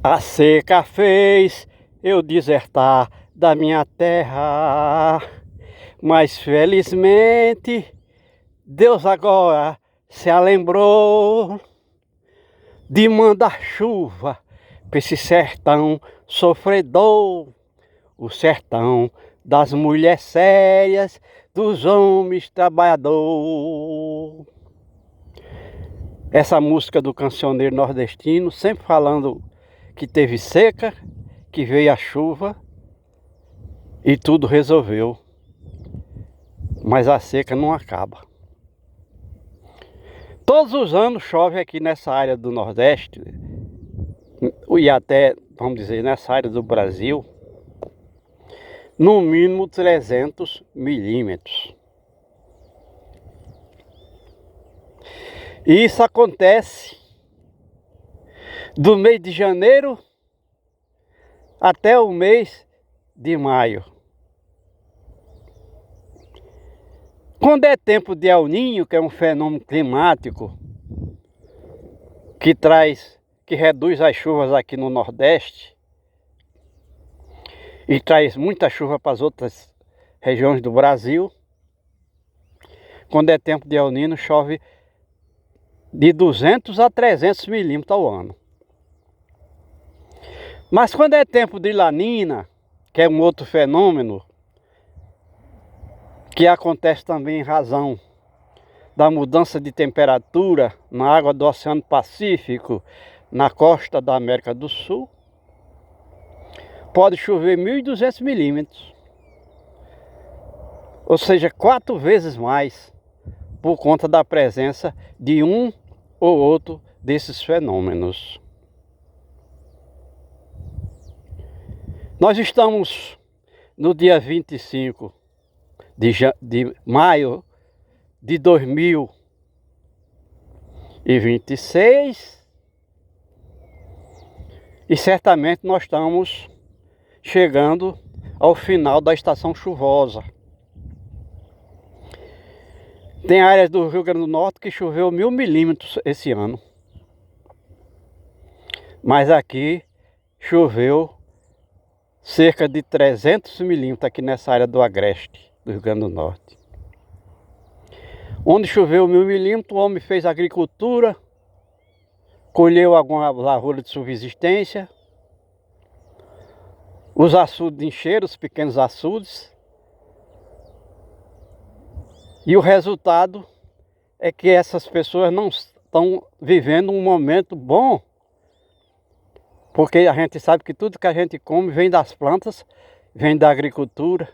A seca fez eu desertar da minha terra, mas felizmente Deus agora se lembrou de mandar chuva pra esse sertão sofredor, o sertão das mulheres sérias, dos homens trabalhadores. Essa música do cancioneiro nordestino, sempre falando que teve seca, que veio a chuva e tudo resolveu. Mas a seca não acaba. Todos os anos chove aqui nessa área do Nordeste e até, vamos dizer, nessa área do Brasil, no mínimo 300 milímetros. E isso acontece do mês de janeiro até o mês de maio. Quando é tempo de El Niño, que é um fenômeno climático que reduz as chuvas aqui no Nordeste e traz muita chuva para as outras regiões do Brasil. Quando é tempo de El Niño, chove de 200 a 300 milímetros ao ano. Mas quando é tempo de La Niña, que é um outro fenômeno que acontece também em razão da mudança de temperatura na água do Oceano Pacífico, na costa da América do Sul, pode chover 1.200 milímetros, ou seja, 4 vezes mais, por conta da presença de um ou outro desses fenômenos. Nós estamos no dia 25 de maio de 2026 e certamente nós estamos chegando ao final da estação chuvosa. Tem áreas do Rio Grande do Norte que choveu 1.000 milímetros esse ano, mas aqui choveu cerca de 300 milímetros aqui nessa área do Agreste do Rio Grande do Norte. Onde choveu 1.000 milímetros, o homem fez agricultura, colheu alguma lavoura de subsistência, os açudes encheram, os pequenos açudes, e o resultado é que essas pessoas não estão vivendo um momento bom, porque a gente sabe que tudo que a gente come vem das plantas, vem da agricultura.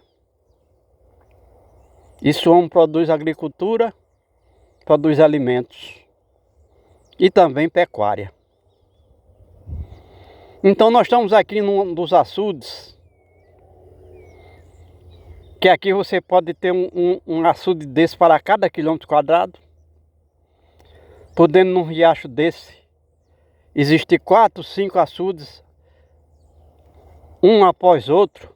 Isso o homem produz agricultura, produz alimentos e também pecuária. Então nós estamos aqui num dos açudes, que aqui você pode ter um açude desse para cada quilômetro quadrado, podendo num riacho desse existir 4, 5 açudes, um após outro.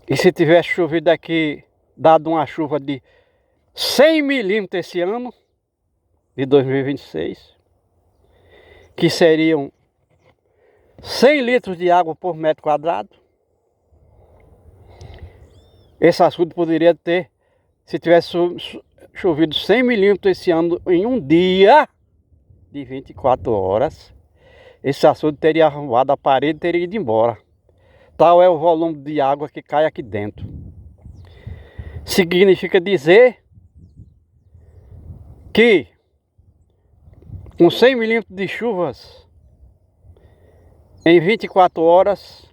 E se tivesse chovido aqui, dado uma chuva de 100 milímetros esse ano, de 2026, que seriam 100 litros de água por metro quadrado, esse açude poderia ter, se tivesse chovido 100 milímetros esse ano em um dia de 24 horas, esse açude teria arrombado a parede e teria ido embora. Tal é o volume de água que cai aqui dentro. Significa dizer que com 100 milímetros de chuvas em 24 horas,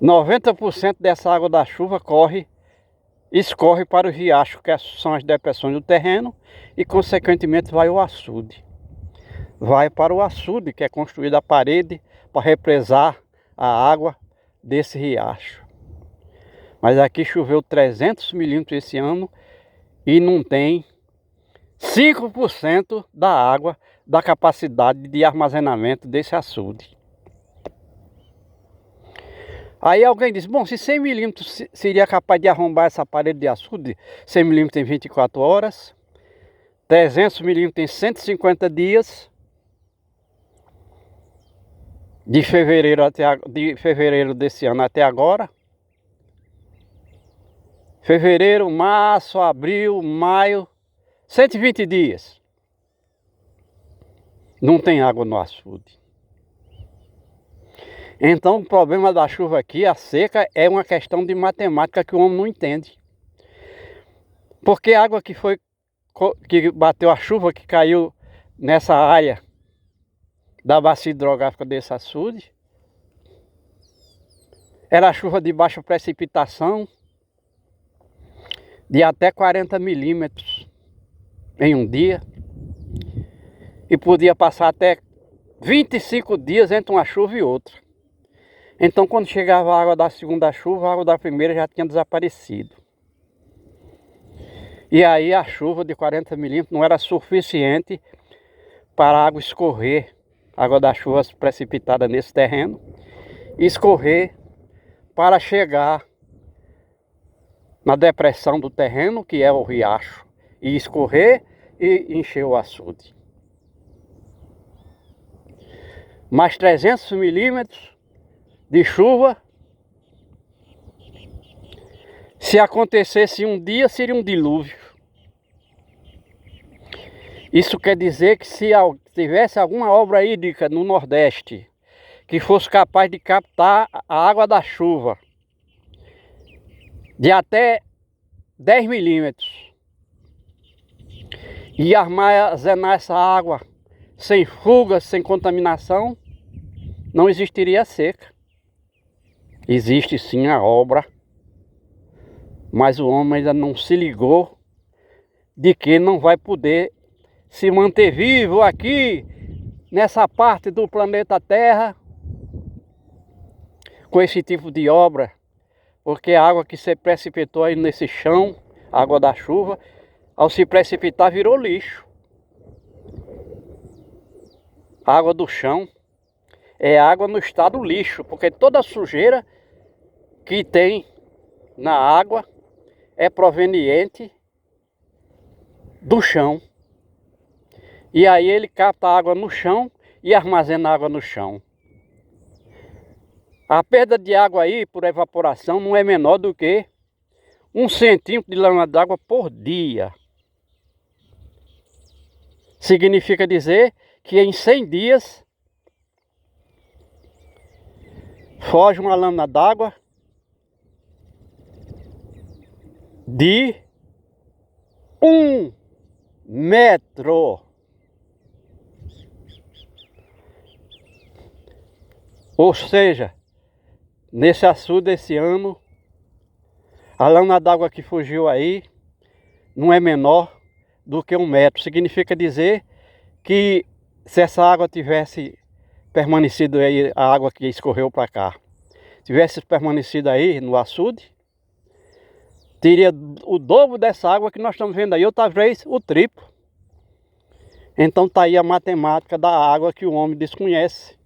90% dessa água da chuva escorre para o riacho, que são as depressões do terreno, e consequentemente vai ao açude. Vai para o açude, que é construída a parede para represar a água desse riacho. Mas aqui choveu 300 milímetros esse ano e não tem 5% da água da capacidade de armazenamento desse açude. Aí alguém diz, bom, se 100 milímetros seria capaz de arrombar essa parede de açude, 100 milímetros em 24 horas, 300 milímetros tem 150 dias. De fevereiro desse ano até agora. Fevereiro, março, abril, maio, 120 dias. Não tem água no açude. Então o problema da chuva aqui, a seca, é uma questão de matemática que o homem não entende. Porque a água que bateu, a chuva que caiu nessa área da bacia hidrográfica desse açude, era chuva de baixa precipitação, de até 40 milímetros em um dia, e podia passar até 25 dias entre uma chuva e outra. Então quando chegava a água da segunda chuva, a água da primeira já tinha desaparecido. E aí a chuva de 40 milímetros não era suficiente para a água escorrer, a água da chuva precipitada nesse terreno, escorrer para chegar na depressão do terreno, que é o riacho, e escorrer e encher o açude. Mais 300 milímetros de chuva, se acontecesse um dia, seria um dilúvio. Isso quer dizer que se tivesse alguma obra hídrica no Nordeste que fosse capaz de captar a água da chuva de até 10 milímetros e armazenar essa água sem fugas, sem contaminação, não existiria seca. Existe sim a obra, mas o homem ainda não se ligou de que não vai poder se manter vivo aqui nessa parte do planeta Terra com esse tipo de obra, porque a água que se precipitou aí nesse chão, a água da chuva, ao se precipitar virou lixo. A água do chão é água no estado lixo, porque toda a sujeira que tem na água é proveniente do chão. E aí ele capta a água no chão e armazena a água no chão. A perda de água aí por evaporação não é menor do que 1 centímetro de lama d'água por dia. Significa dizer que em 100 dias foge uma lâmina d'água de 1 metro. Ou seja, nesse açude esse ano, a lâmina d'água que fugiu aí não é menor do que 1 metro. Significa dizer que se essa água tivesse permanecido aí, a água que escorreu para cá, tivesse permanecido aí no açude, teria o dobro dessa água que nós estamos vendo aí, ou talvez o triplo. Então está aí a matemática da água que o homem desconhece.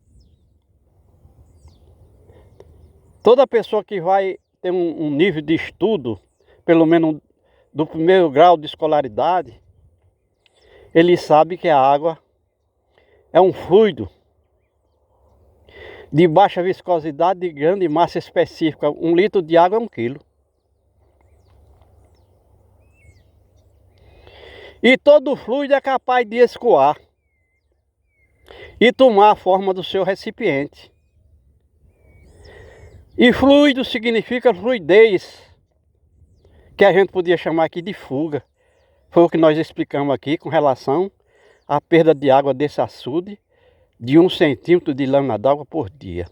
Toda pessoa que vai ter um nível de estudo, pelo menos do primeiro grau de escolaridade, ele sabe que a água é um fluido de baixa viscosidade, de grande massa específica. 1 litro de água é 1 quilo. E todo fluido é capaz de escoar e tomar a forma do seu recipiente. E fluido significa fluidez, que a gente podia chamar aqui de fuga. Foi o que nós explicamos aqui com relação à perda de água desse açude de 1 centímetro de lâmina d'água por dia.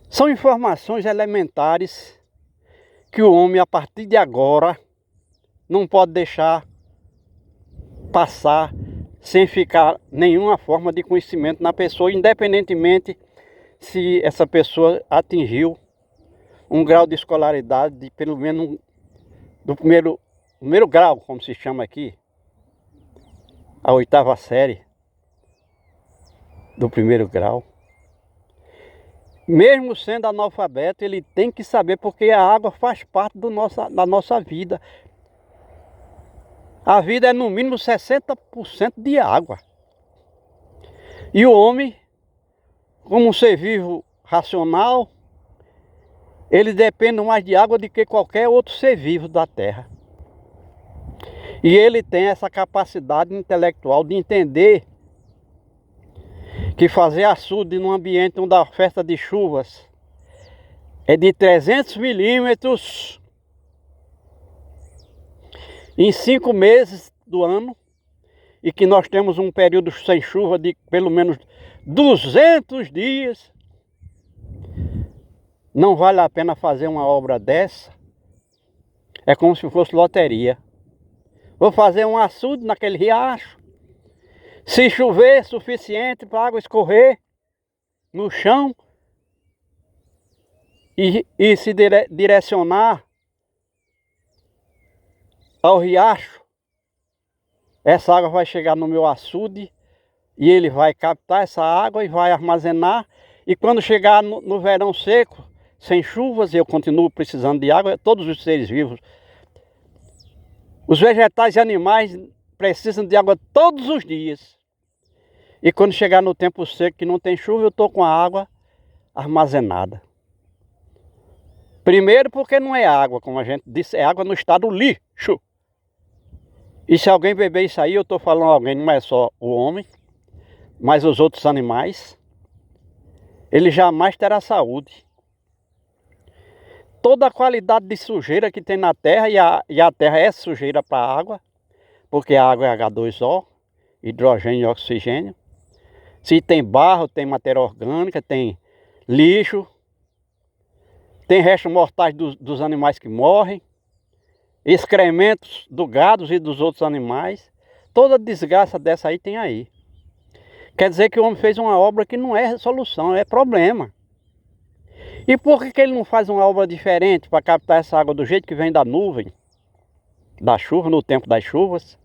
São informações elementares que o homem, a partir de agora, não pode deixar passar sem ficar nenhuma forma de conhecimento na pessoa, independentemente se essa pessoa atingiu um grau de escolaridade de pelo menos do primeiro grau, como se chama aqui, a 8ª série do primeiro grau. Mesmo sendo analfabeto, ele tem que saber, porque a água faz parte da nossa vida. A vida é no mínimo 60% de água. E o homem, como um ser vivo racional, ele depende mais de água do que qualquer outro ser vivo da terra. E ele tem essa capacidade intelectual de entender que fazer açude num ambiente onde a oferta de chuvas é de 300 milímetros em 5 meses do ano, e que nós temos um período sem chuva de pelo menos 200 dias, não vale a pena fazer uma obra dessa. É como se fosse loteria. Vou fazer um açude naquele riacho. Se chover suficiente para a água escorrer no chão e se direcionar ao riacho, essa água vai chegar no meu açude e ele vai captar essa água e vai armazenar. E quando chegar no verão seco, sem chuvas, e eu continuo precisando de água, todos os seres vivos, os vegetais e animais precisam de água todos os dias. E quando chegar no tempo seco que não tem chuva, eu estou com a água armazenada. Primeiro porque não é água, como a gente disse, é água no estado lixo. E se alguém beber isso aí, eu estou falando alguém, não é só o homem, mas os outros animais, ele jamais terá saúde. Toda a qualidade de sujeira que tem na terra, e a terra é sujeira para a água, porque a água é H2O, hidrogênio e oxigênio. Se tem barro, tem matéria orgânica, tem lixo, tem restos mortais dos animais que morrem, excrementos do gado e dos outros animais. Toda desgraça dessa aí tem aí. Quer dizer que o homem fez uma obra que não é solução, é problema. E por que ele não faz uma obra diferente para captar essa água do jeito que vem da nuvem, da chuva, no tempo das chuvas,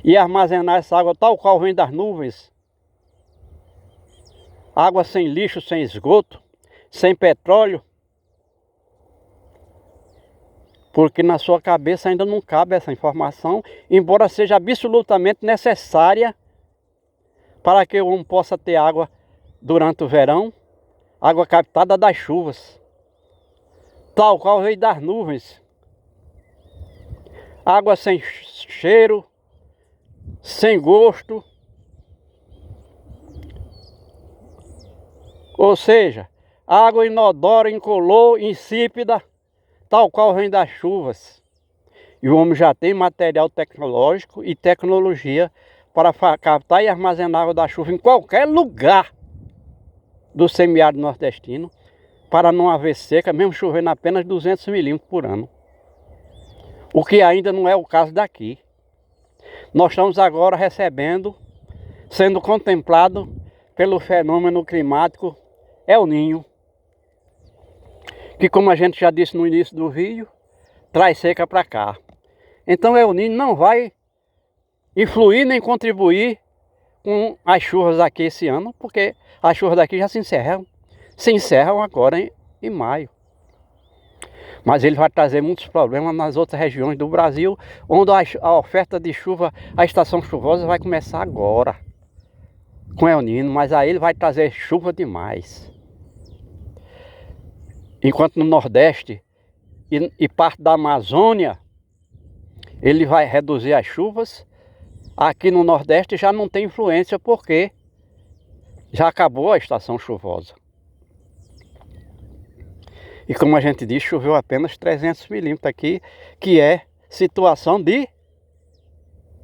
e armazenar essa água tal qual vem das nuvens? Água sem lixo, sem esgoto, sem petróleo. Porque na sua cabeça ainda não cabe essa informação, embora seja absolutamente necessária para que o homem possa ter água durante o verão, água captada das chuvas, tal qual veio das nuvens. Água sem cheiro, sem gosto. Ou seja, água inodora, incolor, insípida, tal qual vem das chuvas. E o homem já tem material tecnológico e tecnologia para captar e armazenar água da chuva em qualquer lugar do semiárido nordestino, para não haver seca, mesmo chovendo apenas 200 milímetros por ano. O que ainda não é o caso daqui. Nós estamos agora recebendo, sendo contemplado pelo fenômeno climático El Niño, que, como a gente já disse no início do vídeo, traz seca para cá. Então El Niño não vai influir nem contribuir com as chuvas aqui esse ano, porque as chuvas daqui já se encerram agora em maio. Mas ele vai trazer muitos problemas nas outras regiões do Brasil, onde a oferta de chuva, a estação chuvosa vai começar agora, com El Niño, mas aí ele vai trazer chuva demais. Enquanto no Nordeste e parte da Amazônia, ele vai reduzir as chuvas, aqui no Nordeste já não tem influência, porque já acabou a estação chuvosa. E como a gente diz, choveu apenas 300 milímetros aqui, que é situação de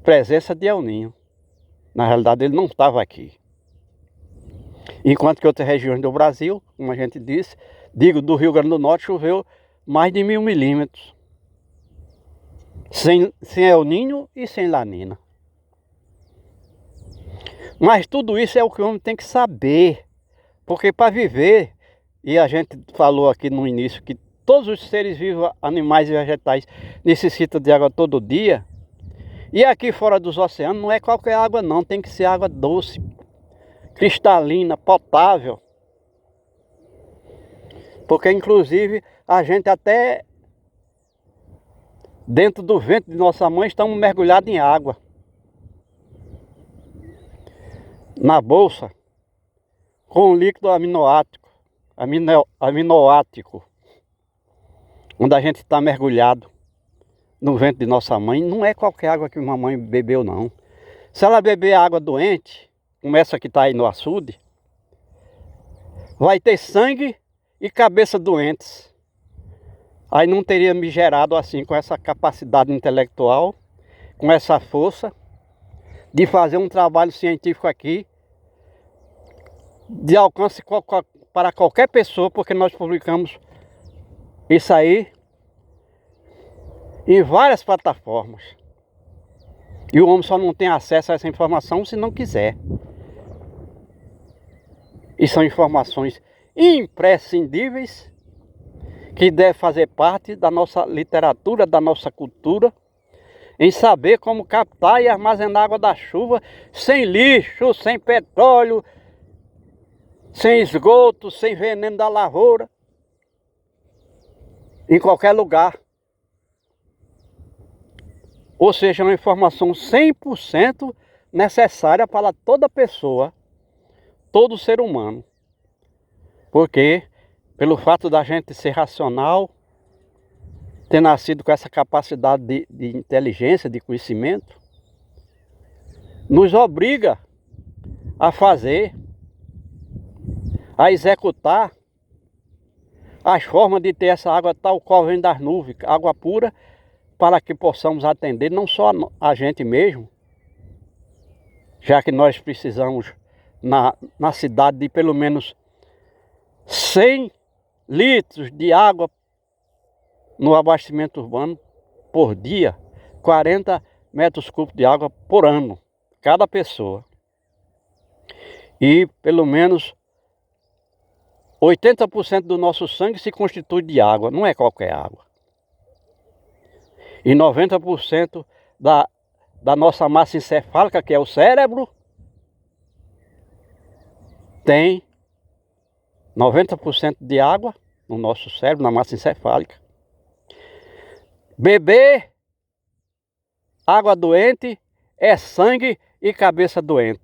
presença de El Niño. Na realidade ele não estava aqui. Enquanto que outras regiões do Brasil, como a gente disse, do Rio Grande do Norte, choveu mais de 1000 milímetros. Sem El Niño e sem La Niña. Mas tudo isso é o que o homem tem que saber. Porque para viver, e a gente falou aqui no início que todos os seres vivos, animais e vegetais, necessitam de água todo dia. E aqui fora dos oceanos não é qualquer água não, tem que ser água doce, cristalina, potável. Porque inclusive a gente até dentro do ventre de nossa mãe, estamos mergulhados em água. Na bolsa, com um líquido aminoático, onde a gente está mergulhado no ventre de nossa mãe. Não é qualquer água que mamãe bebeu, não. Se ela beber água doente, como essa que está aí no açude, vai ter sangue e cabeça doentes. Aí não teria me gerado assim, com essa capacidade intelectual, com essa força de fazer um trabalho científico aqui, de alcance para qualquer pessoa, porque nós publicamos isso aí em várias plataformas. E o homem só não tem acesso a essa informação se não quiser. E são informações imprescindíveis que devem fazer parte da nossa literatura, da nossa cultura, em saber como captar e armazenar água da chuva sem lixo, sem petróleo, sem esgoto, sem veneno da lavoura, em qualquer lugar. Ou seja, uma informação 100% necessária para toda pessoa, todo ser humano. Porque, pelo fato da gente ser racional, ter nascido com essa capacidade de inteligência, de conhecimento, nos obriga a fazer, a executar as formas de ter essa água tal qual vem das nuvens, água pura, para que possamos atender não só a gente mesmo, já que nós precisamos na cidade de pelo menos 100 litros de água no abastecimento urbano por dia, 40 metros cúbicos de água por ano, cada pessoa. E pelo menos 80% do nosso sangue se constitui de água, não é qualquer água. E 90% da nossa massa encefálica, que é o cérebro, tem 90% de água no nosso cérebro, na massa encefálica. Beber água doente é sangue e cabeça doente.